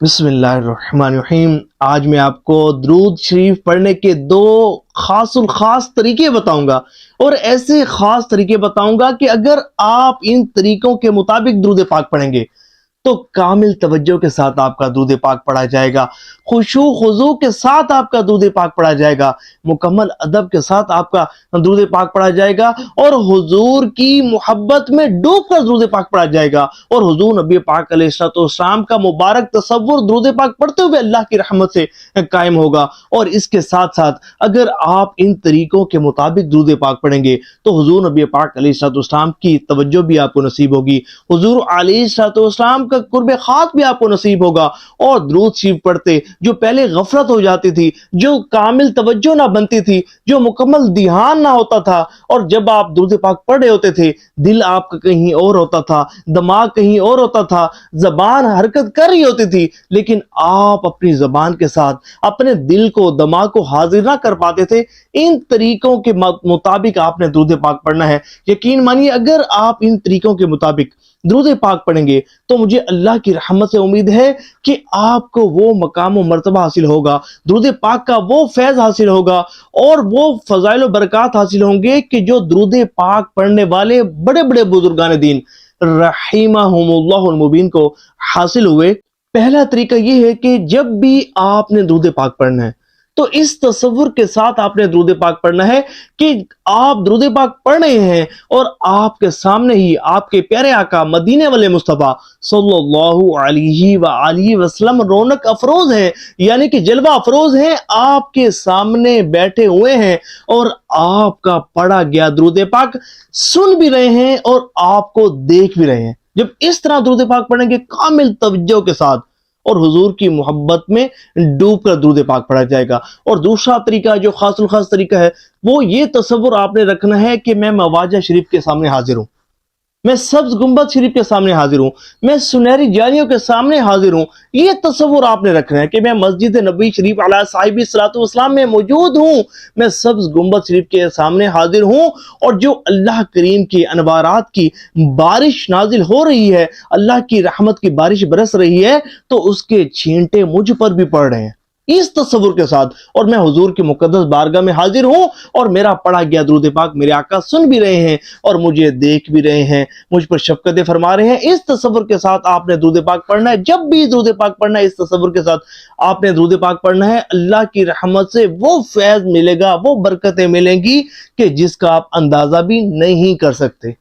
बिस्मिल्लाहिर्रहमानिर्रहीम। आज मैं आपको दुरूद शरीफ पढ़ने के दो खास तरीके बताऊंगा, और ऐसे खास तरीके बताऊंगा कि अगर आप इन तरीकों के मुताबिक दुरूद पाक पढ़ेंगे तो कामिल तवज्जो के साथ आपका दुरूद पाक पढ़ा जाएगा, खुशू खुजू के साथ आपका दुरूद पाक पढ़ा जाएगा, मुकम्मल अदब के साथ आपका दुरूद पाक पढ़ा जाएगा, और हुजूर की मोहब्बत में डूब कर दुरूद पाक पढ़ा जाएगा। और हुजूर नबी पाक अलैहिस्सलाम का मुबारक तसव्वुर दुरूद पाक पढ़ते हुए अल्लाह की रहमत से कायम होगा। और इसके साथ साथ अगर आप इन तरीकों के मुताबिक दुरूद पाक पढ़ेंगे तो हुजूर नबी पाक अलैहिस्सलाम की तवज्जो भी आपको नसीब होगी, हुजूर अलैहिस्सलाम का कुर्ब खास भी आपको नसीब होगा। और दुरूद शरीफ पढ़ते जो पहले गफलत हो जाती थी, जो कामिल तवज्जो ना बनती थी, जो मुकम्मल ध्यान ना होता था, और जब आप दुरूद पाक पढ़ रहे होते थे दिल आपका कहीं और होता था, दिमाग कहीं और होता था, जबान हरकत कर रही होती थी, लेकिन आप अपनी जबान के साथ अपने दिल को दिमाग को हाजिर ना कर पाते थे। इन तरीकों के मुताबिक आपने दुरूद पाक पढ़ना है। यकीन मानिए अगर आप इन तरीकों के मुताबिक दुरूद पाक पढ़ेंगे तो मुझे अल्लाह की रहमत से उम्मीद है कि आपको वो मकाम व मर्तबा हासिल होगा, दुरूद पाक का वो फैज़ हासिल होगा, और वो फज़ाइल व बरक़ात हासिल होंगे कि जो दुरूद पाक पढ़ने वाले बड़े बड़े बुजुर्गान दीन रहीमहुमुल्लाहुल मुबीन को हासिल हुए। पहला तरीका ये है कि जब भी आपने दुरूद पाक पढ़ना है तो इस तसव्वुर के साथ आपने दुरूद पाक पढ़ना है कि आप दुरूद पाक पढ़ रहे हैं और आपके सामने ही आपके प्यारे आका मदीने वाले मुस्तफ़ा सल्लल्लाहु अलैहि वसल्लम रौनक अफरोज हैं, यानी कि जलवा अफरोज हैं, आपके सामने बैठे हुए हैं और आपका पढ़ा गया दुरूद पाक सुन भी रहे हैं और आपको देख भी रहे हैं। जब इस तरह दुरूद पाक पढ़ेंगे कामिल तवज्जो के साथ और हुजूर की मोहब्बत में डूब कर दुरूद पाक पढ़ा जाएगा। और दूसरा तरीका जो खास तरीका है वो ये तसव्वुर आपने रखना है कि मैं मवाजा शरीफ के सामने हाजिर हूं, मैं सब्ज गुंबद शरीफ के सामने हाजिर हूं, मैं सुनहरी जालियों के सामने हाजिर हूं। ये तसव्वुर आपने रखना है कि मैं मस्जिद नबी शरीफ अला साहिबी सलातो वस्सलाम में मौजूद हूं, मैं सब्ज गुंबद शरीफ के सामने हाजिर हूं, और जो अल्लाह करीम की अनवारात की बारिश नाजिल हो रही है, अल्लाह की रहमत की बारिश बरस रही है, तो उसके छींटे मुझ पर भी पड़ रहे हैं इस तस्वुर के साथ। और मैं हुजूर की मुकद्दस बारगाह में हाजिर हूं और मेरा पढ़ा गया दुरूद पाक मेरे आका सुन भी रहे हैं और मुझे देख भी रहे हैं, मुझ पर शफकतें फरमा रहे हैं। इस तस्वुर के साथ आपने दुरूद पाक पढ़ना है। जब भी दुरूद पाक पढ़ना है इस तस्वुर के साथ आपने दुरूद पाक पढ़ना है। अल्लाह की रहमत से वो फैज मिलेगा, वो बरकतें मिलेंगी कि जिसका आप अंदाजा भी नहीं कर सकते।